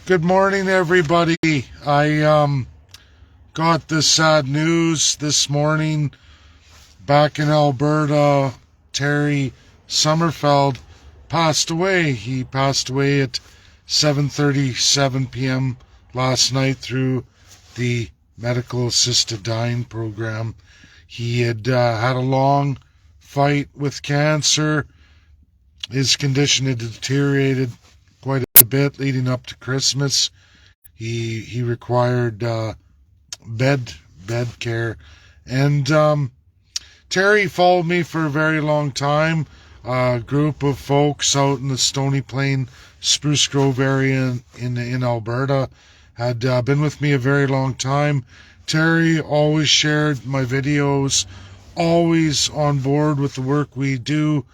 Good morning, everybody. I got this sad news this morning back in Alberta. Terry Summerfield passed away. He passed away at 7:37 p.m. last night through the medical assisted dying program. He had had a long fight with cancer. His condition had deteriorated quite a bit leading up to Christmas. He required bed care, and Terry followed me for a very long time. A group of folks out in the Stony Plain, Spruce Grove area in Alberta had been with me a very long time. Terry always shared my videos, always on board with the work we do.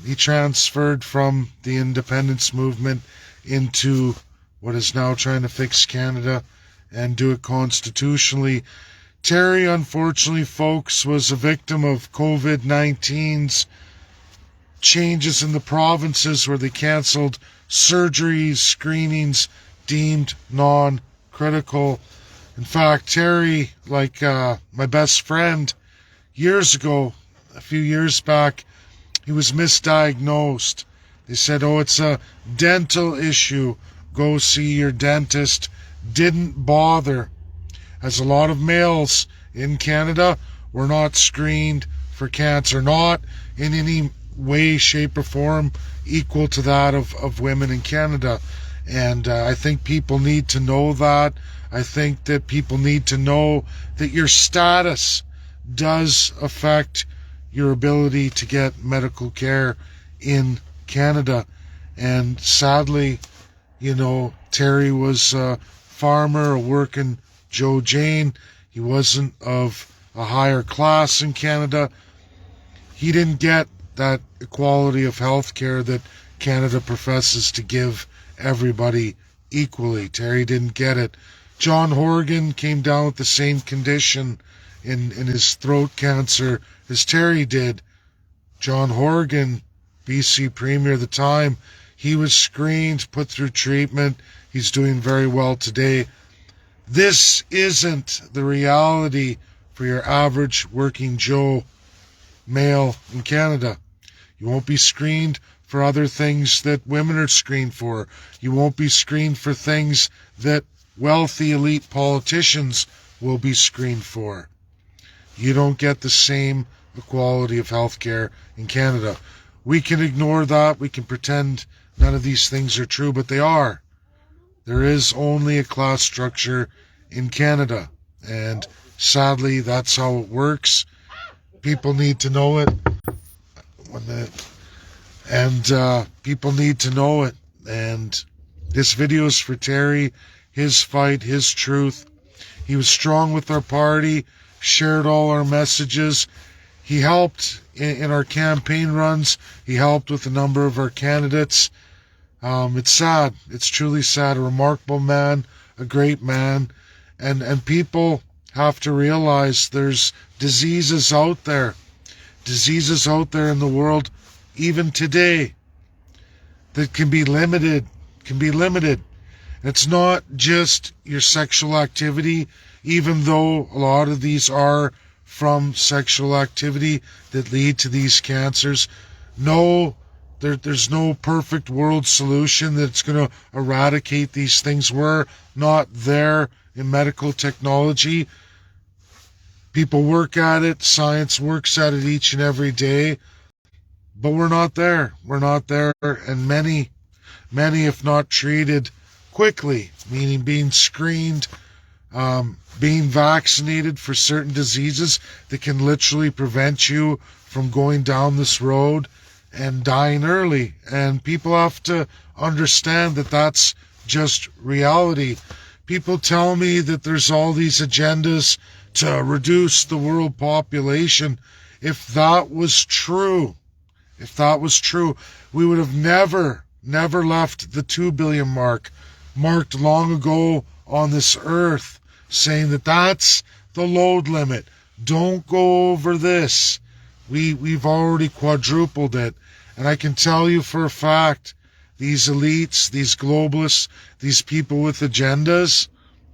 He transferred from the independence movement into what is now trying to fix Canada and do it constitutionally. Terry, unfortunately, folks, was a victim of COVID-19's changes in the provinces where they cancelled surgeries, screenings deemed non-critical. In fact, Terry, like my best friend, years ago, a few years back, he was misdiagnosed. They said, oh, it's a dental issue. Go see your dentist. Didn't bother. As a lot of males in Canada were not screened for cancer, not in any way, shape, or form equal to that of women in Canada. And I think people need to know that. I think that people need to know that your status does affect your ability to get medical care in Canada. And sadly, Terry was a farmer, a working Joe Jane. He wasn't of a higher class in Canada. He didn't get that equality of health care that Canada professes to give everybody equally. Terry didn't get it. John Horgan came down with the same condition in his throat cancer as Terry did. John Horgan, BC Premier at the time, he was screened, put through treatment. He's doing very well today. This isn't the reality for your average working Joe male in Canada. You won't be screened for other things that women are screened for. You won't be screened for things that wealthy elite politicians will be screened for. You don't get the same equality of health care in Canada. We can ignore that. We can pretend none of these things are true, but they are. There is only a class structure in Canada, and sadly, that's how it works. People need to know it. People need to know it. And this video is for Terry, his fight, his truth. He was strong with our party, shared all our messages. He helped in our campaign runs. He helped with a number of our candidates. It's sad. It's truly sad. A remarkable man, a great man. And people have to realize there's diseases out there in the world, even today, that can be limited. It's not just your sexual activity, even though a lot of these are from sexual activity that lead to these cancers. No, there's no perfect world solution that's going to eradicate these things. We're not there in medical technology. People work at it. Science works at it each and every day. But we're not there. And many, if not treated quickly, meaning being screened, being vaccinated for certain diseases that can literally prevent you from going down this road and dying early. And people have to understand that that's just reality. People tell me that there's all these agendas to reduce the world population. If that was true, we would have never left the 2 billion marked long ago on this earth, saying that that's the load limit. Don't go over this. We've already quadrupled it. And I can tell you for a fact these elites, these globalists, these people with agendas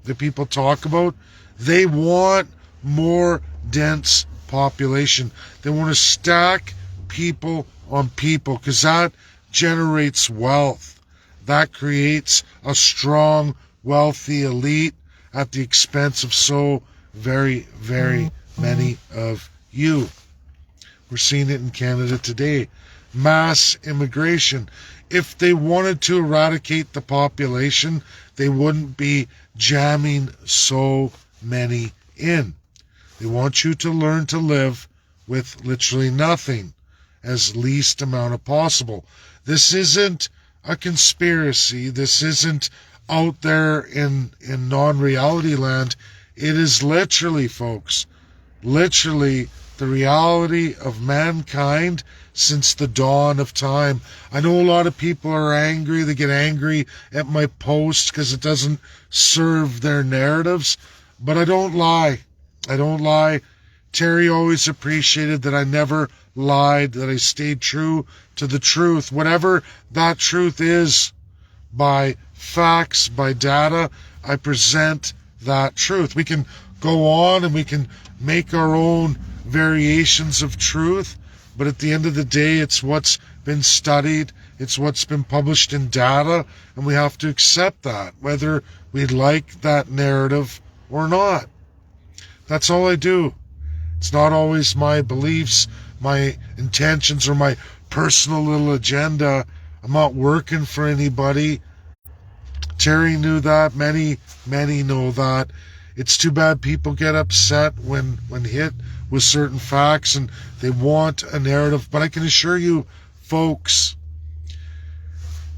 that people talk about, they want more dense population. They want to stack people on people because that generates wealth. That creates a strong, wealthy elite at the expense of so very, very many of you. We're seeing it in Canada today. Mass immigration. If they wanted to eradicate the population, they wouldn't be jamming so many in. They want you to learn to live with literally nothing, as least amount of possible. This isn't a conspiracy. This isn't out there in non-reality land. It is literally, folks, literally the reality of mankind since the dawn of time. I know a lot of people are angry. They get angry at my post because it doesn't serve their narratives. But I don't lie. I don't lie. Terry always appreciated that I never lied, that I stayed true to the truth. Whatever that truth is, by facts, by data, I present that truth. We can go on and we can make our own variations of truth, but at the end of the day, it's what's been studied, it's what's been published in data, and we have to accept that, whether we like that narrative or not. That's all I do. It's not always my beliefs, my intentions, or my personal little agenda. I'm not working for anybody. Terry knew that. Many know that. It's too bad people get upset when hit with certain facts and they want a narrative. But I can assure you, folks,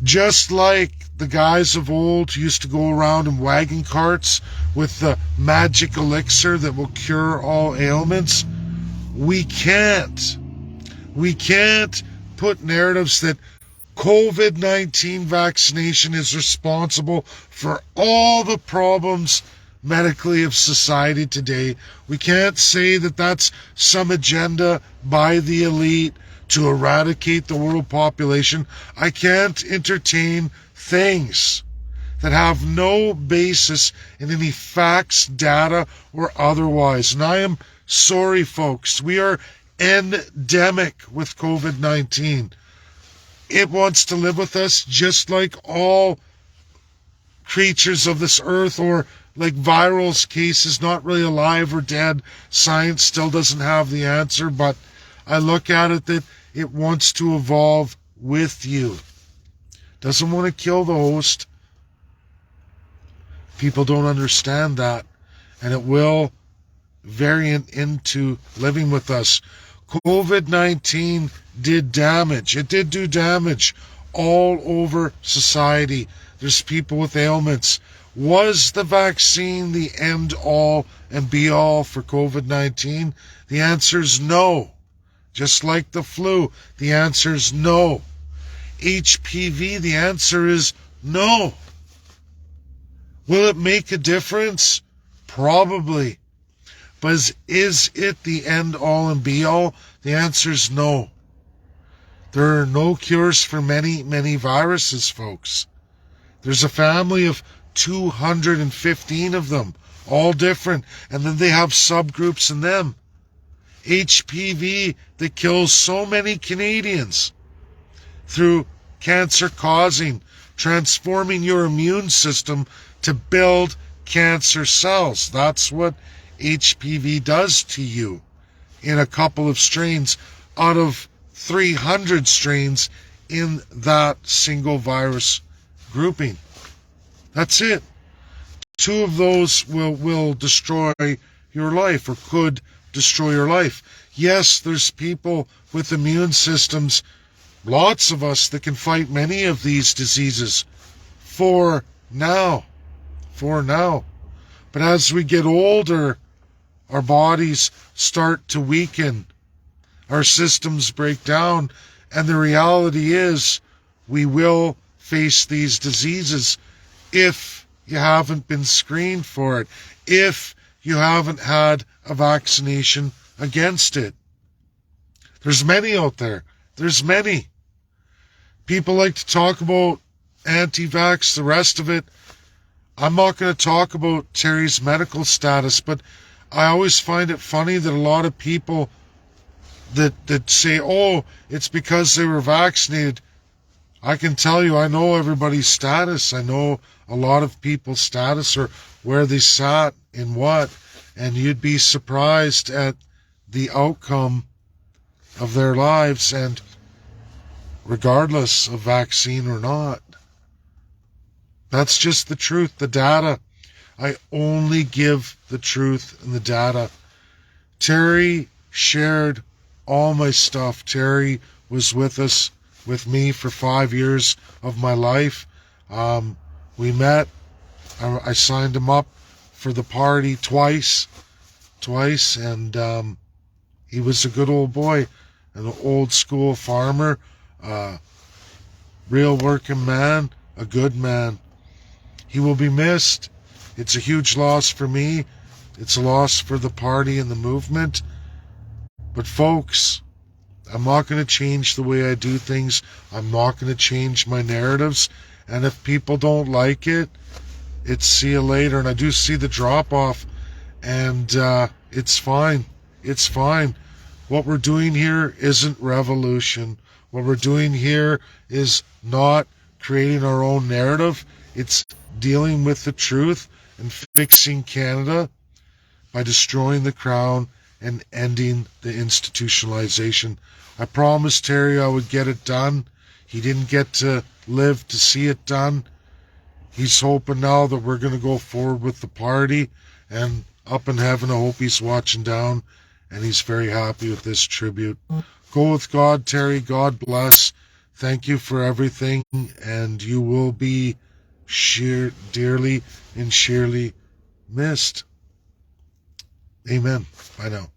just like the guys of old who used to go around in wagon carts with the magic elixir that will cure all ailments, we can't put narratives that COVID-19 vaccination is responsible for all the problems medically of society today. We can't say that that's some agenda by the elite to eradicate the world population. I can't entertain things that have no basis in any facts, data, or otherwise. And I am sorry, folks. We are endemic with COVID-19. It wants to live with us just like all creatures of this earth, or like viral cases, not really alive or dead. Science still doesn't have the answer, but I look at it that it wants to evolve with you. Doesn't want to kill the host. People don't understand that, and it will variant into living with us. COVID-19 did damage. It did do damage all over society. There's people with ailments. Was the vaccine the end all and be all for COVID-19? The answer is no. Just like the flu, the answer is no. HPV, the answer is no. Will it make a difference? Probably. But is it the end all and be all? The answer is no. There are no cures for many viruses, folks. There's a family of 215 of them, all different, and then they have subgroups in them. HPV that kills so many Canadians through cancer causing, transforming your immune system to build cancer cells. That's what HPV does to you in a couple of strains out of 300 strains in that single virus grouping. That's it. 2 of those will destroy your life, or could destroy your life. Yes, there's people with immune systems, lots of us, that can fight many of these diseases for now. But as we get older, our bodies start to weaken, our systems break down, and the reality is we will face these diseases if you haven't been screened for it, if you haven't had a vaccination against it. There's many out there. There's many. People like to talk about anti-vax, the rest of it. I'm not going to talk about Terry's medical status, but I always find it funny that a lot of people that say, oh, it's because they were vaccinated. I can tell you, I know everybody's status. I know a lot of people's status or where they sat in what, and you'd be surprised at the outcome of their lives, and regardless of vaccine or not. That's just the truth, the data. I only give the truth and the data. Terry shared all my stuff. Terry was with me for 5 years of my life. We met. I signed him up for the party twice, and he was a good old boy, an old school farmer, real working man, a good man. He will be missed. It's a huge loss for me. It's a loss for the party and the movement. But folks, I'm not going to change the way I do things. I'm not going to change my narratives. And if people don't like it, it's see you later. And I do see the drop off, and it's fine. It's fine. What we're doing here isn't revolution. What we're doing here is not creating our own narrative. It's dealing with the truth and fixing Canada by destroying the crown and ending the institutionalization. I promised Terry I would get it done. He didn't get to live to see it done. He's hoping now that we're going to go forward with the party, and up in heaven I hope he's watching down and he's very happy with this tribute. Go with God, Terry. God bless. Thank you for everything, and you will be dearly and sheerly missed. Amen. Bye now.